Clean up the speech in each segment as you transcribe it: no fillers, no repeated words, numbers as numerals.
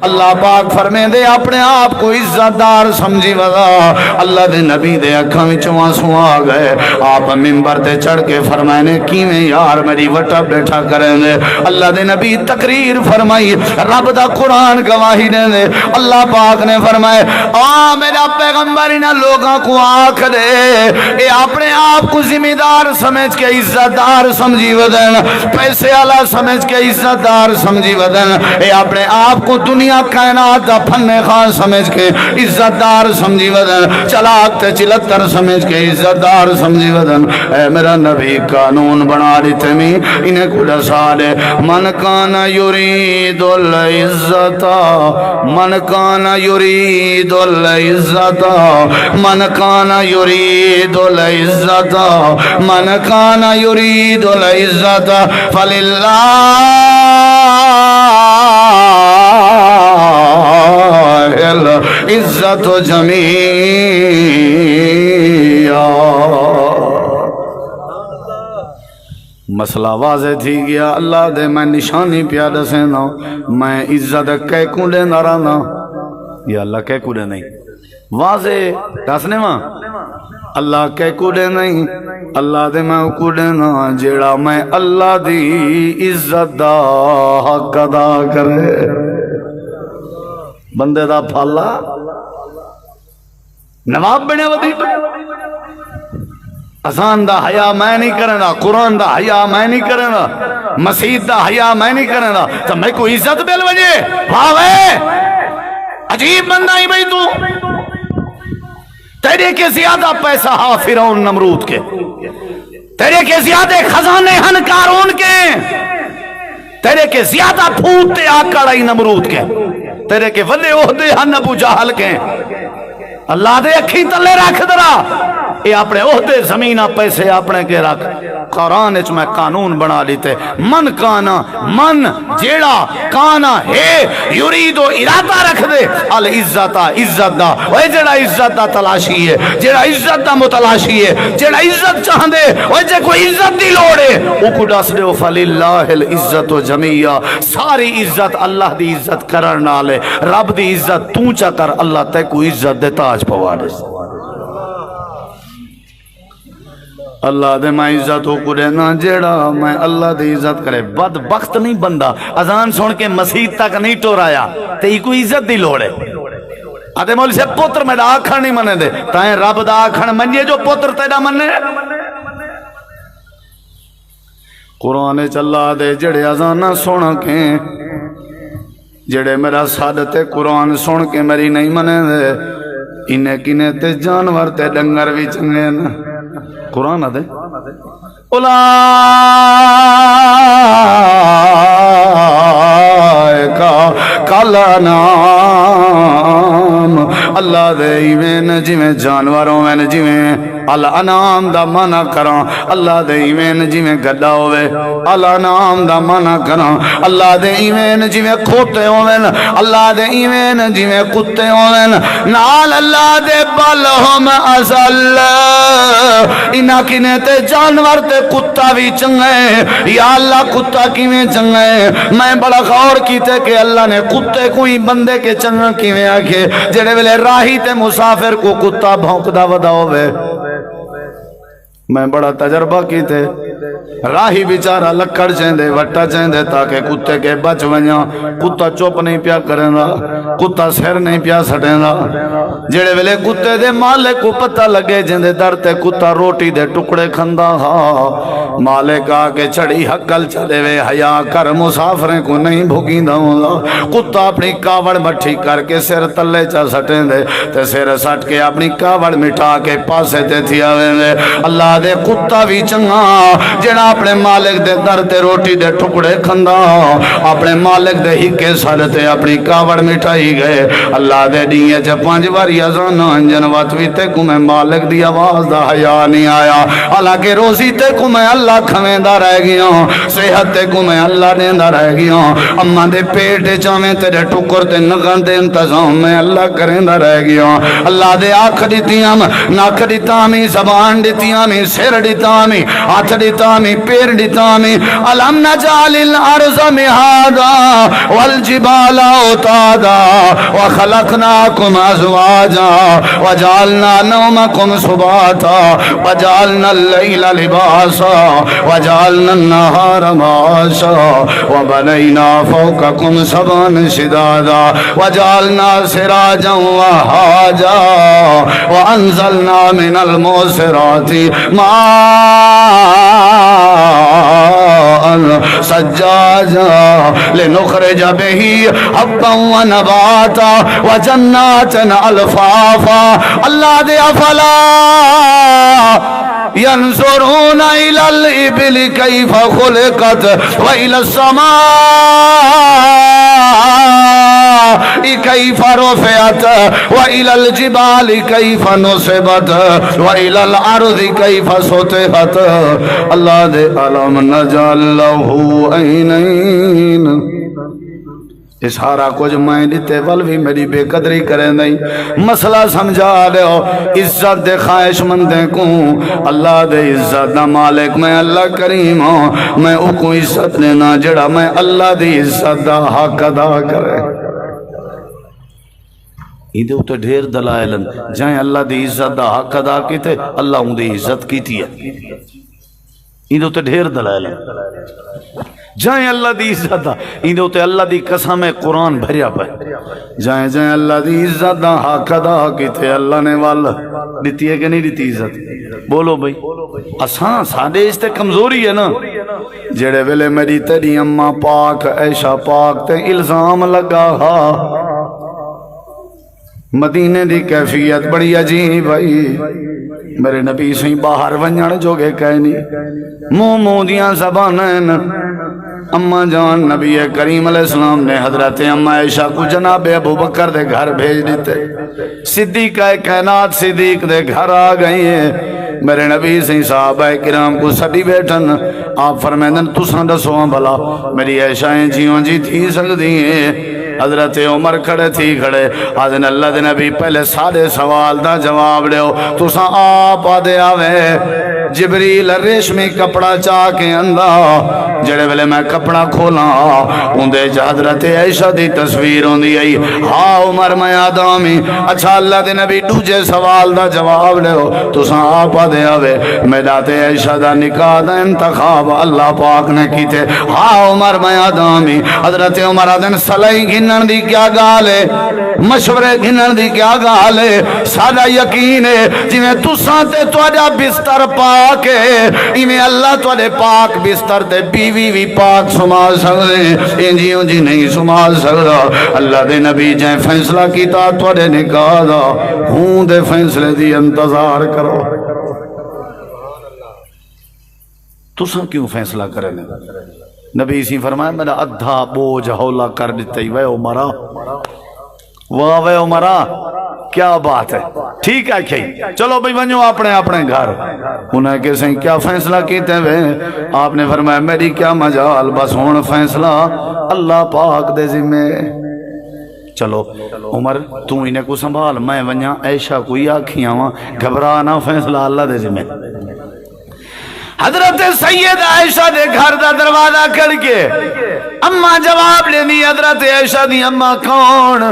اللہ پاک فرمے دے اپنے آپ کو عزت دار سمجھی ودا اللہ دے نبی دے اکھاں وچوں آنسو آ گئے آپ منبر تے چڑھ کے فرمائے نے کیویں یار میری وٹا بیٹھا کریں دے اللہ دے نبی تقریر فرمائی رب دا قرآن گواہی دے دے اللہ پاک نے فرمائے میرا پیغمبر انہاں لوگاں کو آکھ دے اے اپنے آپ کو ذمہ دار سمجھ کے عزت دار سمجھی ودن پیسے والا سمجھ کے عزت دار سمجھی ودن اے اپنے آپ کو دنیا کائنات دا فن خان سمجھ کے عزت دار سمجھی ودن چلاک تے چلتر سمجھ کے عزت دار سمجھی ودن اے میرا نبی قانون بنا دیتے میں انہیں کو دسا دے من کان یرید العزت من کان یرید العزت من کان یرید العزت من کان یرید العزت فللہ العزت جمیعا مسئلہ واضح تھی گیا اللہ دے میں نشانی پیادہ سے نا میں عزت کہہ کونڈے نہ رہنا یا اللہ کہہ کونڈے نہیں واضح دسنے ماں اللہ کہہ کونڈے نہیں اللہ دے میں کونڈے نا جیڑا میں اللہ دی عزت دا حق ادا کرے بندے دا پھالا نواب بنے ودی اذان دا حیا میں نہیں کرنا قرآن دا حیا میں نہیں کرنا مسجد دا حیا میں نہیں کرنا تو میں کو عزت بیل وجے واوے عجیب بندہ ہی بھئی تو تیرے کے زیادہ پیسہ ہا فرعون نمرود کے تیرے کے زیادہ خزانے ہن قارون کے تیرے کے زیادہ پھوٹتے آکڑائی نمرود کے تیرے کے وڈے عہدے ہن ابو جہل کے اللہ دے اکھیں تلے رکھ درا اے اپنے عہدے زمینہ پیسے اپنے کے رکھ قرآن اچ میں قانون بنا لیتے من کانا من جیڑا کانا ہے یرید و ارادہ رکھ دے العزت عزت دا وہ جیڑا عزت دا تلاشی ہے جیڑا عزت دا متلاشی ہے جیڑا عزت چاہ دے وہ جے کوئی عزت دی لوڑے وہ کو ڈس دے فللہ العزت جمیعا ساری عزت اللہ دی عزت کرنا لے رب دی عزت تو چا کر اللہ تے کو عزت دے تاج پوا دے اللہ دے میں عزت ہو کرے نا جیڑا میں اللہ دے عزت کرے بدبخت نہیں بندہ اذان سن کے مسجد تک نہیں ٹورایا تے ہی کوئی عزت دی لوڑے آدھے مولی سے پتر میں دا آکھن نہیں منے دے تائیں رب دا آکھن منجے جو پتر تیڑا منے قرآن چلا دے جڑے اذان سن کے جڑے میرا سادتے قرآن سن کے میری نہیں منے دے انہیں کنے تے جانور تے ڈنگر بھی چنگے نا قرآن دے اولائکا کالانام اللہ دے ایمین جویں جانوروں میں جویں الانام دا مانا کراں اللہ دے ایمین جویں گڈا ہوئے الانام دا مانا کراں اللہ دے ایمین جویں کھوتے ہوئے اللہ دے ایمین جویں کتے ہوئے نال اللہ دے بلہم ازل انہا کنے تے جانور تے کتا بھی چنگے یا اللہ کتا کیویں چنگے میں بڑا غور کیتے کہ اللہ نے کتے کوئی بندے کے چنگا کیویں آکھے جڑے ویلے راہی تے مسافر کو کتا بھونکدا ودا ہوئے میں بڑا تجربہ کیتے راہی بیچارہ لکڑ چیندے وٹا چیندے تاکہ کتے کے بچ ونیا کتا چوپ نہیں پیا کرنا کتا سر نہیں پیا سٹینا جڑے ویلے کتے دے مالک کو پتہ لگے جندے در تے کتا روٹی دے ٹکڑے کھندا ہا مالک آکے چڑی حقل چلے وے حیا کر مسافریں کو نہیں بھگیندا ہوندا کتا اپنی کاوڑ مٹھی کر کے سر تلے چا سٹیندے تے سر سٹ کے اپنی کاوڑ مٹھا کے پاسے تے تھیا ویندے اللہ دے کتا بھی چنگا جڑا اپنے مالک دے در تے روٹی دے ٹکڑے کھندا اپنے مالک دے ہکے سر تے اپنی کاوڑ مٹھائی گئے اللہ دے دیئے جب 5 باری اذان انجن واتوی تے کو میں مالک دی آواز دا حیا نہیں آیا حالانکہ روزی تے کو میں اللہ کھویندہ رہ گیا صحت تے کو میں اللہ دیندہ رہ گیا اما دے پیٹ چاویں تیرے ٹکر تے نگن دے انتظام میں اللہ کریندہ رہ گیا اللہ دے آنکھ دیتیاں ناک دیتاں میں زبان دیتیاں میں سر دیتاں میں ہاتھ دیتاں دتامی پیر دتامی الم نجعل الارض مہادا والجبال اوتادا وخلقناکم ازواجا وجعلنا نومکم سباتا وجعلنا اللیل لباسا وجعلنا النهار معاشا وبنينا فوقكم سبعا شدادا وجعلنا سراجا وهاجا وأنزلنا من المعصرات ماء سجاجا لنخرج به حبا ونباتا وجنات الفافا اللہ دے افلا ينظرون إلى الإبل كيف خلقت وإلى السماء كيف رفعت وإلى الجبال كيف نصبت وإلى الأرض كيف سطحت اللہ دے علم نجعل له عینین یہ سارا کچھ میں دیتے ولوی میری بے قدری کریں نہیں مسئلہ سمجھا دے ہو عزت دے خواہش مندیں کو اللہ دے عزت دا مالک میں اللہ کریم ہوں میں اوکو عزت لینا جڑا میں اللہ دے عزت دا حق ادا کرے ایدے ہوتے ڈھیر دلائلن جائیں اللہ دی عزت دا حق ادا کیتے اللہ ان دی عزت کیتی ہے ایدے ہوتے ڈھیر دلائلن جائیں اللہ دی عزت دا ایندے ہوتے اللہ دی قسم قرآن بھریا پہ جائیں اللہ دی عزت دا حق ادا کیتے اللہ نے والا دیتی ہے کہ نہیں دیتی عزت بولو بھئی اساں سادے اس تے کمزوری ہے نا جڑے ویلے میری تیری اماں پاک عائشہ پاک تے الزام لگا ہا مدینے دی کیفیت بڑی عجیب بھائی میرے نبی سے باہر ونجن جو گے کہنی منہ دیاں زبانیں اماں جان نبی کریم علیہ السلام نے حضرت اماں عائشہ کو جناب ابو بکر دے گھر بھیج دیتے صدیق کائنات صدیق دے گھر آ گئی ہیں میرے نبی سے صحابہ کرام کو سڑی بیٹھن آپ فرمیدن تساں دسواں بھلا میری عائشہیں جیوں جی تھی سکتی ہیں حضرت عمر کھڑے تھی کھڑے آدھن اللہ دے نبی پہلے سارے سوال دا جواب لے ہو تساں آپ آدھے آوے جبریل ریشمی کپڑا چاہ کے اندھا جڑے ویلے میں کپڑا کھولا اندے حضرت عائشہ دی تصویر ہوندی آئی ہاں عمر میں آدمی اچھا اللہ دے نبی دوجے سوال دا جواب لے ہو تساں آپ آدھے آوے میرات عائشہ دا نکاح دا انتخاب اللہ پاک نے کی تھے ہاں عمر میں آدمی حضرت عمر آدھن صلاحی گھنن دی کیا گالے مشورے گھنن دی کیا گالے سادہ یقین ہے جنہیں تساں تے توڑا بستر پاک ہے انہیں اللہ توڑے پاک بستر تے بیوی بھی پاک سمال سکتے انجیوں جی نہیں سمال سکتا اللہ دے نبی جائیں فیصلہ کیتا توڑے نکاح دا ہوں دے فیصلے دی انتظار کرو تساں کیوں فیصلہ کریں نبی اسی فرمایا میرا ادھا بوجھ ہولا کر دیتے ہی وے عمرہ واہ وے عمرہ کیا بات ہے ٹھیک ہے کھئی چلو بھئی ونجو اپنے گھر انہیں کیسے کیا فیصلہ کیتے ہوئے آپ نے فرمایا میری کیا مجال بس ہون فیصلہ اللہ پاک دے ذمہ چلو عمر تو انہیں کو سنبھال میں ونجا عائشہ کوئی آکھیاں وہاں گھبرانا فیصلہ اللہ دے ذمہ حضرت سید عائشہ دے گھر دا دروازہ کھڑ کے اماں جواب لینی حضرت عائشہ دی اماں کون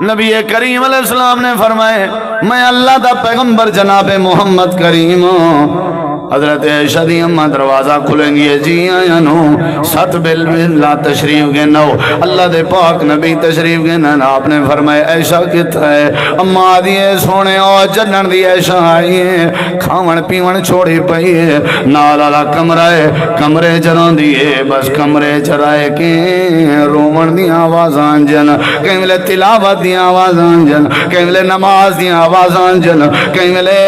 نبی کریم علیہ السلام نے فرمائے میں اللہ دا پیغمبر جناب محمد کریم حضرت عائشہ دی اماں دروازہ کھلیں گے جی آیا نو ست باللہ تشریف گے نو اللہ دے پاک نبی تشریف گے نا آپ نے فرمائے عائشہ کتا ہے اماں دیئے سونے اور جنن دی عائشہ آئی ہے کھاون پیون چھوڑی پئی ہے نالالا کمرے جران دیئے بس کمرے جرائے کے رومن دی آوازان جن کہیں ملے تلاوت دی آوازان جن کہیں ملے نماز دی آوازان جن کہیں ملے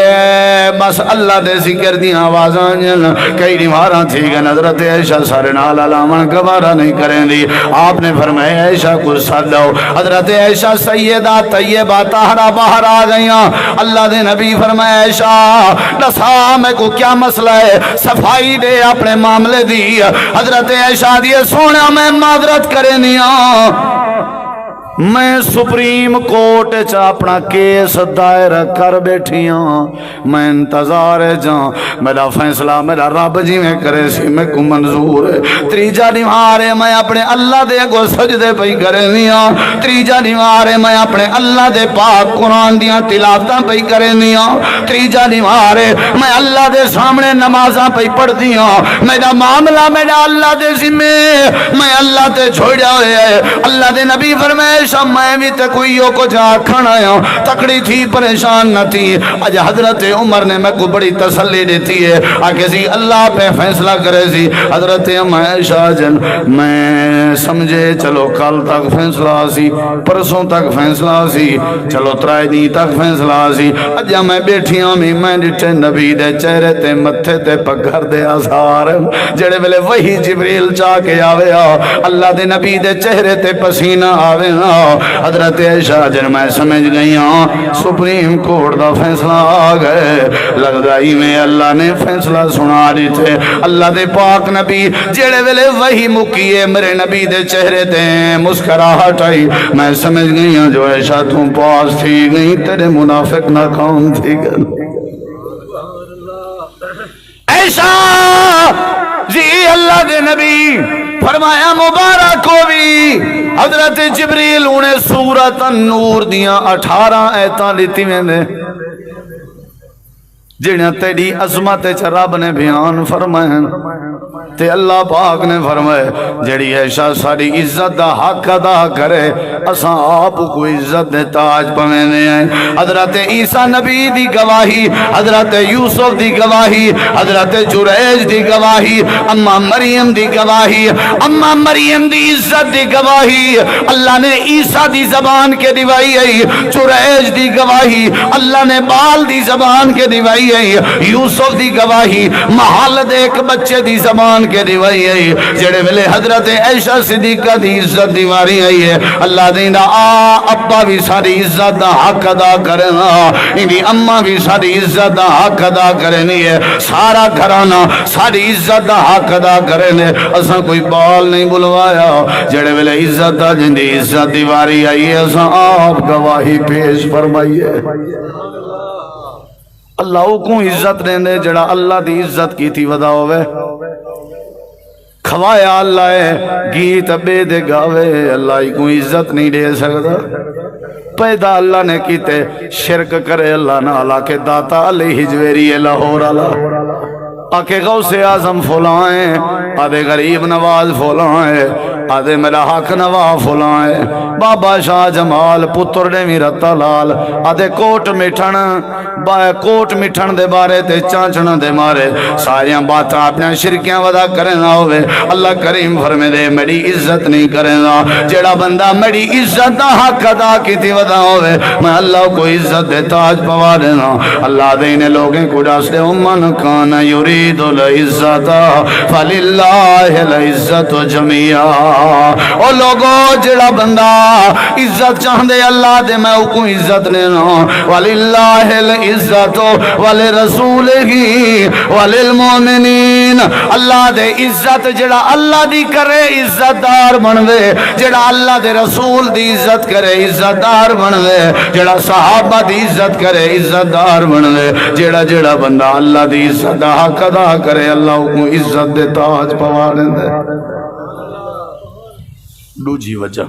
بس اللہ دے ذکر دی آوازان جن کئی دیواراں تھی گئے حضرت عائشہ سارے نالالا من گوارا نہیں کریں دی آپ نے فرمائے عائشہ کو صدو حضرت عائشہ سیدہ طیبہ طاہرہ باہر آ گئیاں اللہ دے نبی فرمائے عائشہ دسا میں کو کیا مسئلہ ہے صفائی دے اپنے معاملے دی حضرت عائشہ دیئے سونا میں معذرت کرے نیا میں سپریم کورٹ چ اپنا کیس دائر کر بیٹھی ہوں، میں انتظار جاؤں میرا فیصلہ میرا رب جی میں کرے سی میں کو منظور ہے۔ تریجا دیوارے میں اپنے اللہ دے اگوں سجدے پئی کرے نیا، تریجا دیوارے میں اپنے اللہ دے پاک قرآن دیاں تلاوتاں پئی کرے نیا، تریجا دیوارے میں اللہ دے سامنے نمازاں پئی پڑھ دیاں، میرا معاملہ میرا اللہ دے ذمے، میں اللہ تے چھوڑیا ہویا ہے۔ اللہ دے نبی فرمائے میں بھی تے کوئی کو جا کھانا آیا تکڑی تھی پریشان نہ تھی۔ آج حضرت عمر نے میں کو بڑی تسلی دیتی ہے آگے سی اللہ پہ فیصلہ کرے سی۔ حضرت عائشہ جن میں سمجھے چلو کل تک فیصلہ سی، پرسوں تک فیصلہ سی، چلو ترائے دی تک فیصلہ سی۔ اجا میں بیٹھی ہوں میں ڈٹھے نبی دے چہرے تے متھے تے پگھر دے آثار جڑے ویلے وہی جبریل چاہ کے آوے اللہ دے نبی دے چہرے تے پسینہ آوے حضرت عائشہ جن میں سمجھ گئی ہوں سپریم کورٹ دا فیصلہ آ گئے، لگدائی میں اللہ نے فیصلہ سنا دیتے۔ اللہ دے پاک نبی جڑے ویلے وہی مکیے میرے نبی دے چہرے تے مسکراہٹ آئی، میں سمجھ گئی ہوں جو عائشہ تم پاس تھی گئی تیرے منافق ناکام تھی گئی۔ عائشہ جی اللہ دے نبی فرمایا مبارک ہو بھی حضرت جبریل انہیں سورۃ النور دیاں 18 ایتاں لیتی میں نے جنہیں تیری عظمت رب نے بیان فرمائے تے اللہ پاک نے فرمائے جڑی عائشہ ساری عزت دا حق ادا کرے اساں آپ کو عزت دے تاج پویندے ہیں۔ حضرت عیسیٰ نبی دی گواہی، حضرت یوسف دی گواہی، حضرت جریج دی گواہی، اما مریم دی گواہی، اما مریم دی عزت دی گواہی اللہ نے عیسیٰ دی زبان کے دیوائی ہے، جریج دی گواہی اللہ نے بال دی زبان کے دیوائی ہے، یوسف دی گواہی محل دے ایک بچے دی زبان کے دیوائی ہے، جڑے ویلے حضرت عائشہ صدیقہ دی عزت دیواری آئی ہے اللہ دینا ابا بھی ساری عزت دا حق ادا کرنا، انہی اماں بھی ساری عزت دا حق ادا کرنی ہے، سارا گھرانا ساری عزت دا حق ادا کرنے۔ اساں کوئی بال نہیں بلوایا، جڑے ویلے عزت دا جندی عزت دیواری آئی ہے اساں آپ گواہی پیش فرمائیے۔ اللہ کو عزت دیندے جڑا اللہ دی عزت کی تھی ودا ہوئے، کھوایا اللہ ہے گیت بے دے گاوے اللہ کو عزت نہیں دے سکتا۔ پیدا اللہ نے کیتے شرک کرے اللہ نہ اللہ کے داتا علیہ جویری لاہور اللہ آکے غوث اعظم فلائیں آدھے غریب نواز فلائیں آدھے میرا حق نوا فلائیں بابا شاہ جمال پتر نے میرا لال آدھے کوٹ مٹھن دے بارے تے چانچنا دے مارے ساریاں باتاں اپنے شرکیاں ودا کرنا ہوئے۔ اللہ کریم فرمے دے میری عزت نہیں کرنا، جیڑا بندہ میری عزت دا حق ادا کی تھی ودا ہوئے میں اللہ کو عزت دے تاج پوا دینا۔ اللہ دینے لوگیں کو ڈاس دے من کان یرید العزت فللہ العزت جميعا۔ او لوگو جڑا بندہ عزت چاہندے اللہ دے میں کو عزت لینا، وللہ العزت ولرسولہ وللمؤمنین۔ اللہ دے عزت جڑا اللہ دی کرے عزت دار بن دے، جڑا اللہ دے رسول دی عزت کرے عزت دار بن دے، جڑا صحابہ دی عزت کرے عزت دار بن دے، جڑا بندہ اللہ دی عزت دا حق ادا کرے اللہ کو عزت دے تاج پوا دے۔ دوجی وجہ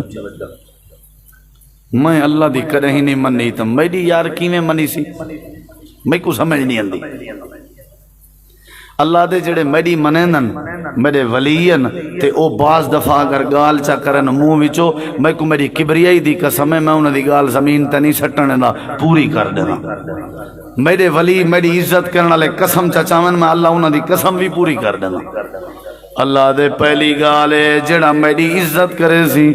میں اللہ دی کرے ہی نہیں منی تو میری یار کیویں منی سی میں کو سمجھ نہیں آندی۔ اللہ دے جڑے میری منینن میرے ولیین تے او بعض دفعہ اگر گال چا کرن منہ وچوں میں کو میری کبریائی دی قسم ہے میں انہاں دی گال زمین تے نہیں سٹنے دا پوری کر دینا۔ میرے ولی میری عزت کرنے والے قسم چا چاون میں اللہ انہاں دی قسم بھی پوری کر دینا۔ اللہ دے پہلی گال ہے جڑا میری عزت کرے سی،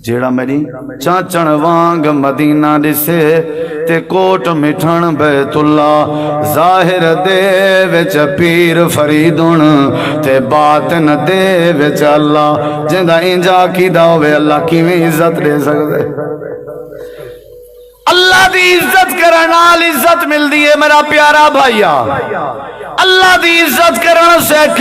جیڑا میری چاچن وانگ مدینہ دسے تے کوٹ مٹھن بیت اللہ، ظاہر دے وچ پیر فریدن تے باطن دے وچ اللہ، جندہ انجا کی دعوے اللہ کی میں عزت دے سکتے۔ اللہ دی عزت کرنال عزت مل دیئے میرا پیارا بھائیا، اللہ دی عزت کرنا سیکھ۔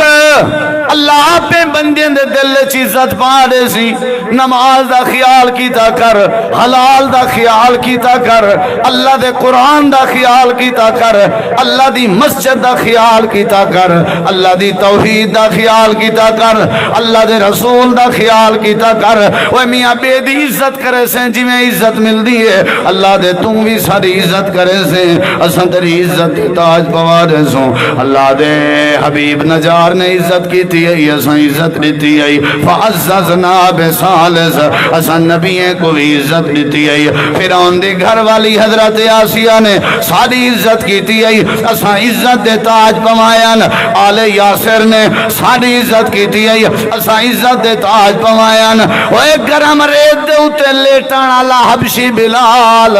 اللہ آپ بندے دے دل چ عزت پا دے سی نماز دا خیال کیتا کر حلال دا خیال کیتا کر اللہ دے قرآن دا خیال کیتا کر اللہ دی مسجد دا خیال کیتا کر اللہ دی توحید دا خیال کیتا کر اللہ دے رسول دا خیال کیتا کر وہ میاں بے دی عزت کرے سے جی میں عزت مل دی ہے اللہ دے تم بھی ساری عزت کرے سے اساں تیری عزت دی تاج پوا دے سوں اللہ دے حبیب نجار نے عزت کی تھی اساں عزت دیتی ہے فعززنا بثالث اساں نبیوں کو بھی عزت دیتی ہے فرعون دی گھر والی حضرت آسیہ نے ساری عزت کی تھی ہے اساں عزت دے تاج پوایا آل یاسر نے ساری عزت کی تھی ہے اساں عزت دے تاج پوایا وہ ایک گرم ریت دے اتے لیٹان والا حبشی بلال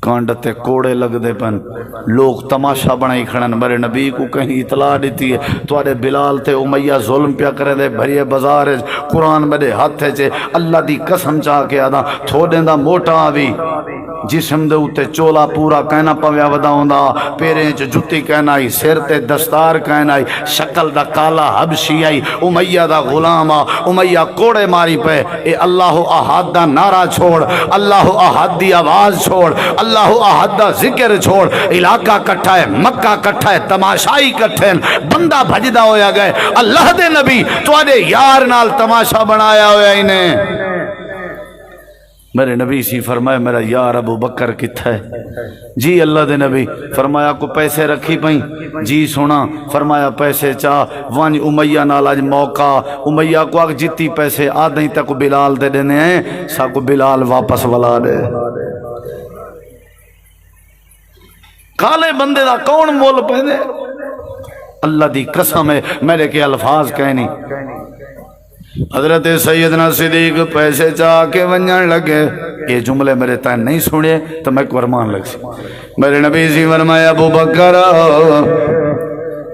کانڈ تے کوڑے لگ دے پن لوگ تماشا بنائی کھڑن میرے نبی کو کہیں اطلاع دیتی ہے توارے بلال تے امیہ ظلم پیا کرے دے بھریے بازار قرآن میرے ہاتھ ہے اللہ دی قسم چاہ کے آدھا تھوڑے دا موٹا آوی جسم دے اتے چولا پورا کہنا پویا ودا ہوندا پیریں چ جتی کہنا آئی سر تے دستار کہنا آئی شکل دا کالا حبشی آئی امیہ دا غلام امیہ کوڑے ماری پہ اے اللہ احد دا نعرہ چھوڑ اللہ احد دی آواز چھوڑ اللہ احد دا ذکر چھوڑ علاقہ کٹھا ہے مکہ کٹھا ہے تماشائی کٹھے بندہ بھجدہ ہویا گئے اللہ دے نبی تو آدھے یار نال تماشا بنایا ہویا انہیں میرے نبی سی فرمایا میرا یار ابو بکر کتھا ہے جی اللہ دے نبی فرمایا کو پیسے رکھی پئیں جی سونا فرمایا پیسے چاہ وانج امیہ نال آج موقع امیہ کو آگ جتی پیسے آدھیں تک بلال دے دینے ہیں سا کو بلال واپس ولا دے کالے بندے دا کون مول پہنے اللہ دی قسم ہے میرے کے الفاظ کہنی حضرت سیدنا صدیق پیسے چاہ کے ونجن لگے یہ جملے میرے تائیں نہیں سنے تو میں قرمان لگ سی میرے نبی سی فرمایا ابو بکر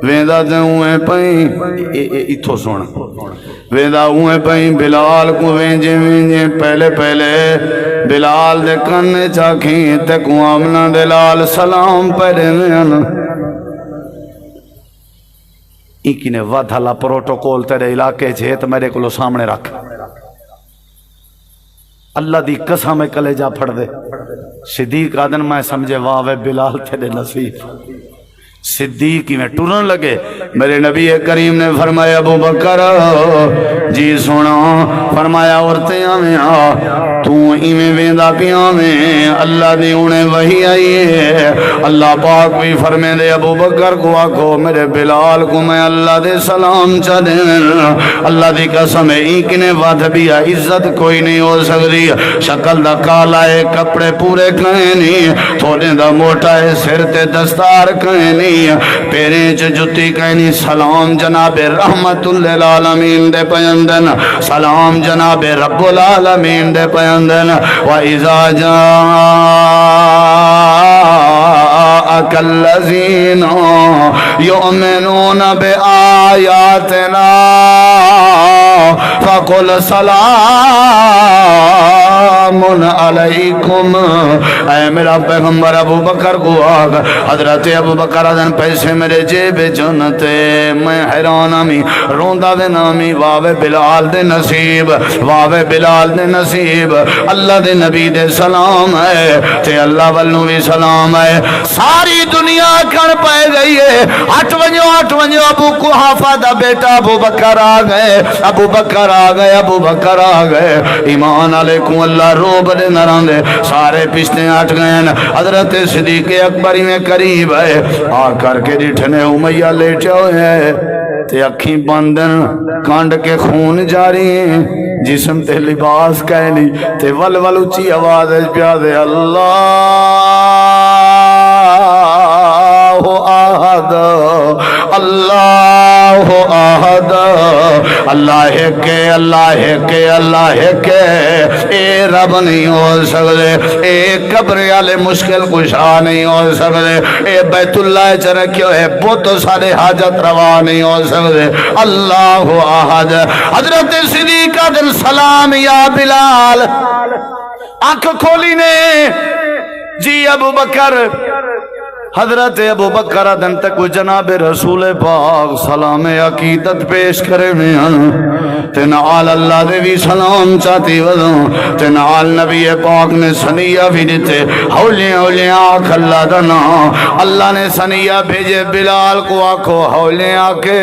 ویندہ دے پائیں اتھو سونا ویندہ پائیں بلال کو وینجے پہلے بلال دے کنے چاکھیں تے کو آمنہ دلال سلام پہلے میں ایک نے وادھالا پروٹوکول تیرے علاقے جہت میرے کو سامنے رکھ اللہ دی قسم کلے جا پھڑ دے صدیق آدن میں سمجھے واوے بلال تیرے نصیب صدیقی میں ٹورن لگے میرے نبی کریم نے فرمایا ابو بکر جی سونا فرمایا عورتیں آمیں تو ایمیں ویندہ پیاں میں اللہ دی انہیں وہی آئی ہے اللہ پاک بھی فرمے دے ابو بکر کو آکو میرے بلال کو میں اللہ دے سلام چا دیں اللہ دی قسم ایک نے وعد بھی عزت کوئی نہیں ہو سکتی شکل دا کالا ہے کپڑے پورے کہیں نہیں تھوڑے دا موٹا ہے سر تے دستار کہیں نہیں پیریں چ جتی کہیں سلام جناب رحمت للعالمین دے پیندن سلام جناب رب العالمین دے پیندن وَإِذَا جَاءَكَ الَّذِينَ يُؤْمِنُونَ بِآيَاتِنَا فَقُلْ سَلَامٌ عَلَيْكُمْ اے میرا پیغمبر ابو بکر کو آگ حضرت ابو بکر دن پیسے میرے جیب جنتے میں حیران آمی روندہ دے نامی واوے بلال دے نصیب واوے بلال دے نصیب اللہ دے نبی دے سلام ہے تے اللہ والنو بھی سلام ہے ساری دنیا کھڑ پائے گئی ہے ہٹ ونجو ابو قحافہ دا بیٹا ابو بکر آ گئے ابو بکر آ گئے ابو بکر آ گئے ایمان علیکم اللہ روب دے نران دے سارے پشتے ہٹ گئے حضرت صدیق اکبری میں قریب ہے آ کر کے ڈٹھنے امیہ لیٹے ہوئے ہیں تے اکھیں بندن کانڈ کے خون جاری ہیں جسم تے لباس کہنی تے ول اچھی آواز پیا دے اللہ آہد اللہ آہد اللہ کے اللہ کے اے رب نہیں ہو سکتے اے قبر والے مشکل کشا نہیں ہو سکتے اے بیت اللہ چ رکھو ہے بت سارے حاجت روا نہیں ہو سکتے اللہ آہد حضرت صدیق دل سلام یا بلال آنکھ کھولی نے جی ابو بکر حضرت ابو بکر دن تک جناب رسول پاک سلام عقیدت پیش کرے میں تے نال اللہ دے بھی سلام چاہتی ودوں تے نال نبی پاک نے سنیہ بھی دیتے ہولیاں ہولیاں آکھ اللہ دنا اللہ نے سنیہ بھیجے بلال کو آکھو ہولیاں کے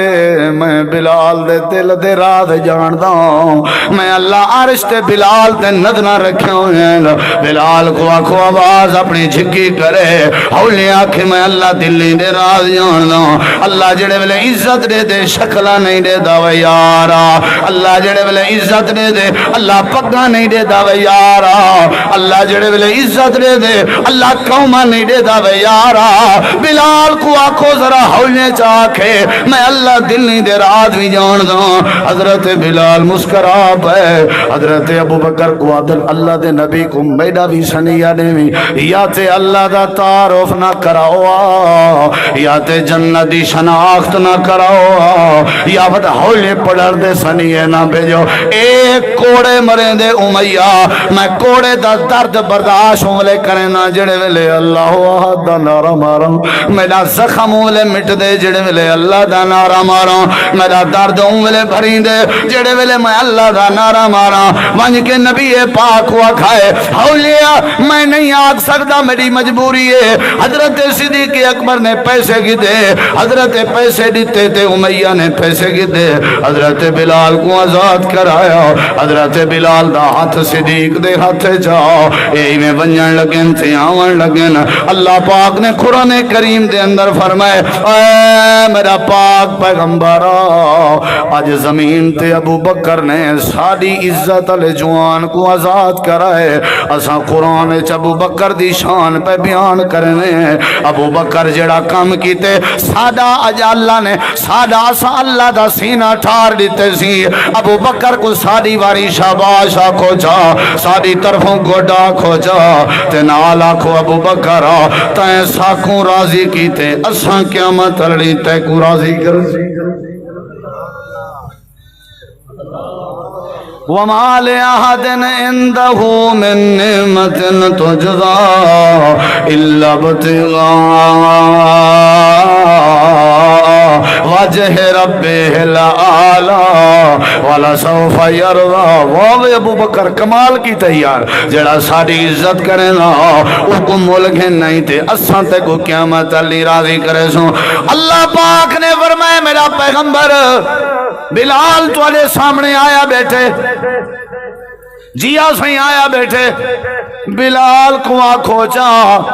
میں بلال دے دل دے راز جان داں میں اللہ عرش تے بلال تے ندنا رکھے ہوئے ہیں بلال کو آکھو آواز اپنی جھکی کرے ہولیاں کہ میں اللہ دلی دے راز جان داں اللہ جڑے ویلے عزت دے دے شکلہ نہیں دے دا وے یارا اللہ جڑے ویلے عزت دے دے اللہ پگا نہیں دے دا وے یارا اللہ جڑے ویلے عزت دے دے اللہ قومہ نہیں دے دا وے یارا بلال کو آکھو ذرا ہولیاں چاکھے میں اللہ دلی دے راز بھی جان داں حضرت بلال مسکرا پے حضرت ابو بکر کو اللہ دے نبی کو میڈا بھی سنیہ دے بھی یا تے اللہ دا تعارف نہ کراؤ یا تے جنت دی شناخت نہ کراؤ یا بد ہولے پڑھر دے سنیے نہ بھیجو ایک کوڑے مرے دے امیہ میں کوڑے دا درد برداشت ہولے کرے نہ جڑے ویلے اللہ آہد دا نارا مارا میرا زخم ہولے مٹ دے جڑے ویلے اللہ دا نارا مارا میرا درد ہولے بھری دے جڑے ویلے میں اللہ دا نارا مارا ونج کے نبی پاک ہوا کھائے ہولیا میں نہیں آگ سکتا میری مجبوری ہے حضرت صدیق اکبر نے پیسے کی دے حضرت پیسے دیتے تھے امیہ نے پیسے کی دے حضرت بلال کو آزاد کرایا حضرت بلال دا ہاتھ صدیق دے ہاتھ جاؤ یہی میں بنجن لگن تھے آون لگن اللہ پاک نے قرآن کریم دے اندر فرمائے اے میرا پاک پیغمبر آج زمین تے ابو بکر نے ساری عزت علی جوان کو آزاد کرائے اساں قرآن چ ابو بکر دی شان پہ بیان کرنے ابو بکر جڑا کام کیتے سادہ اج اللہ نے سادہ اسا اللہ دا سینہ ٹھار دیتے سی ابو بکر کو ساری واری شاباش آکھو جا ساری طرفوں گوڑا کھو جا تے نال آکھو ابو بکر تائیں ساکھوں راضی کیتے اساں قیامت لڑی تے کو راضی کر وما لأحد عنده من نعمة تجزى إلا ابتغاء وجه ربه الأعلى ولسوف يرضى وہ ابو بکر کمال کی تیار جڑا ساری عزت کرے نا او کو ملک نہیں تے اساں تے کو قیامت علی راضی کرے سو اللہ پاک نے فرمایا میرا پیغمبر بلال تواڈے سامنے آیا بیٹھے جیا سہیں آیا بیٹھے بلال کو آنکھو چاہ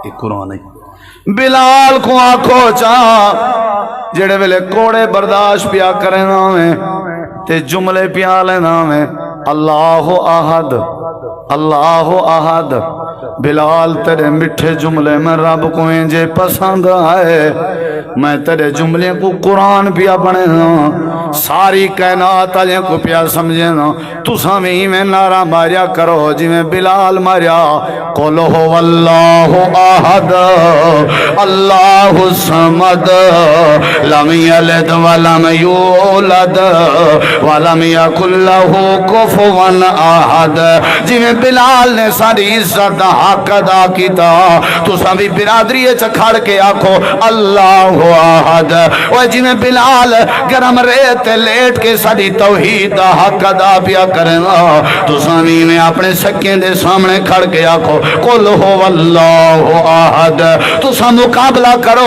ایک قرآن ہے بلال کو آنکھو چاہ جڑے ویلے کوڑے برداشت پیا کرنا میں تے جملے پیا لینا میں اللہ احد اللہ احد بلال تیرے مٹھے جملے میں رب کو انجے پسند آئے میں تیرے جملے کو قرآن پیا پڑھے نا ساری کائنات علیہ کو پیا سمجھے نا تو سامیں میں نعرہ ماریا کرو جی میں بلال ماریا قل هو اللہ احد اللہ الصمد لم یلد ولم یولد ولم یکن له کفوا احد جی میں بلال نے ساری عزت دا حق ادا کیتا تو سبھی برادری چکھڑ کے آکھو اللہ احد وہ جی میں بلال گرم ریت لیٹ کے ساری توحید دا حق ادا پیا کرنا تو سبھی میں اپنے سکیں دے سامنے کھڑ کے آکھو قل هو اللہ احد تو سا مقابلہ کرو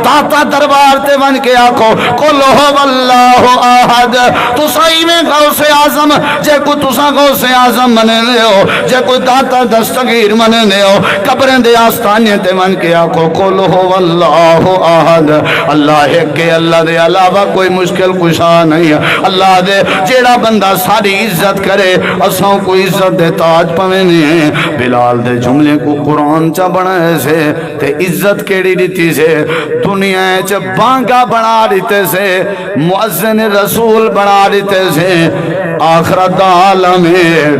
تاتا دربار تے بن کے آکھو قل هو اللہ احد تو صحیح میں غوث اعظم جے کو تسا غوث اعظم منے لے ہو جے کوئی داتا دستگیر منے لے ہو قبریں دے آستانے تے من کے آکھو قل هو اللہ احد اللہ ہے کہ اللہ دے علاوہ کوئی مشکل کشا نہیں ہے اللہ دے جیڑا بندہ ساری عزت کرے اساں کو عزت دے تاج پوینے ہیں بلال دے جملے کو قرآن چا بنائے سے تے عزت کیڑی دیتی سے دنیا چا بانگا بنا دیتے سے مؤذن رسول بنا دیتے سے آخرت عالم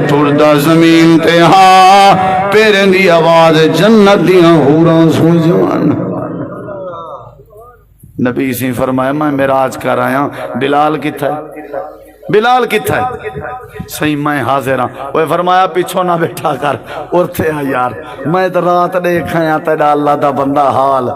ٹردہ زمین تے ہاں پیرن دی آواز جنت دیاں حوران سن جوان نبی سی فرمایا میں معراج کر آیا بلال کی تھا بلال کتھا ہے؟ صحیح میں حاضر ہاں. وہ فرمایا پیچھوں نہ بیٹھا کر ارتھے آ یار میں تو رات دیکھا یا تیرا اللہ دا بندہ حال.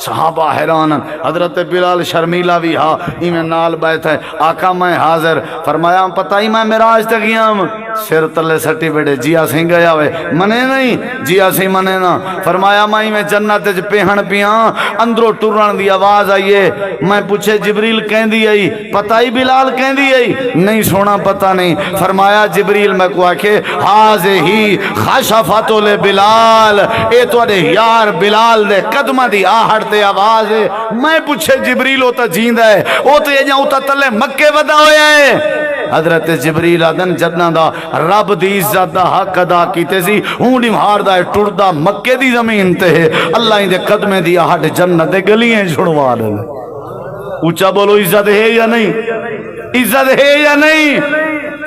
صحابہ حیران. حضرت بلال شرمیلا بھی ہاں ایمیں نال بیٹھ ہے. آقا میں حاضر. فرمایا پتہ ہی میں معراج تے گیا ہوں. سر تلے سٹی بیٹھے جیا سی گیا ہوئے منے نہیں جیا سی منے نا. فرمایا میں میں جنت وچ پہن پیاں اندروں ٹرن دی آواز آئیے. میں پوچھے جبریل کہندی آئی پتہ ہی بلال کہندی آئی نہیں سونا پتہ نہیں. فرمایا جبریل میں کو آکھے ہی خاشفت بلال اے تواڈے یار بلال دے قدماں دی آہٹ تے آواز ہے. میں پوچھے جبریل او تے جیندا ہے او تے اجاں او تلے مکے ودا ہویا ہے. حضرت جبریل آدن جدنا دا رب دی عزت دا حق ادا کیتے سی ہونڈی مہار دا ٹردا مکے دی زمین تے اللہ ہی دے قدمے دی آہٹ جنت دے گلیاں چھڑوا دے. اونچا بولو عزت ہے یا نہیں؟ عزت ہے یا نہیں؟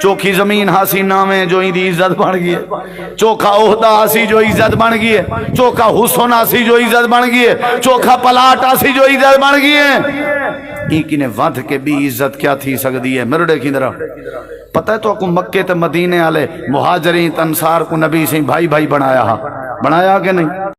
چوکھی زمین ہاسی نامے جو ہی دی عزت بن گئی ہے. چوکھا عہدہ ہاسی جو عزت بن گئی ہے. چوکھا حسن ہاسی جو عزت بن گئی ہے. چوکھا پلاٹ ہاسی جو عزت بن گئی ہے. ایک نے ودھ کے بھی عزت کیا تھی سکتی ہے مرڑے کی طرح. پتہ ہے تو کو مکے تے مدینے والے مہاجرین انصار کو نبی سے بھائی بھائی بنایا کہ نہیں؟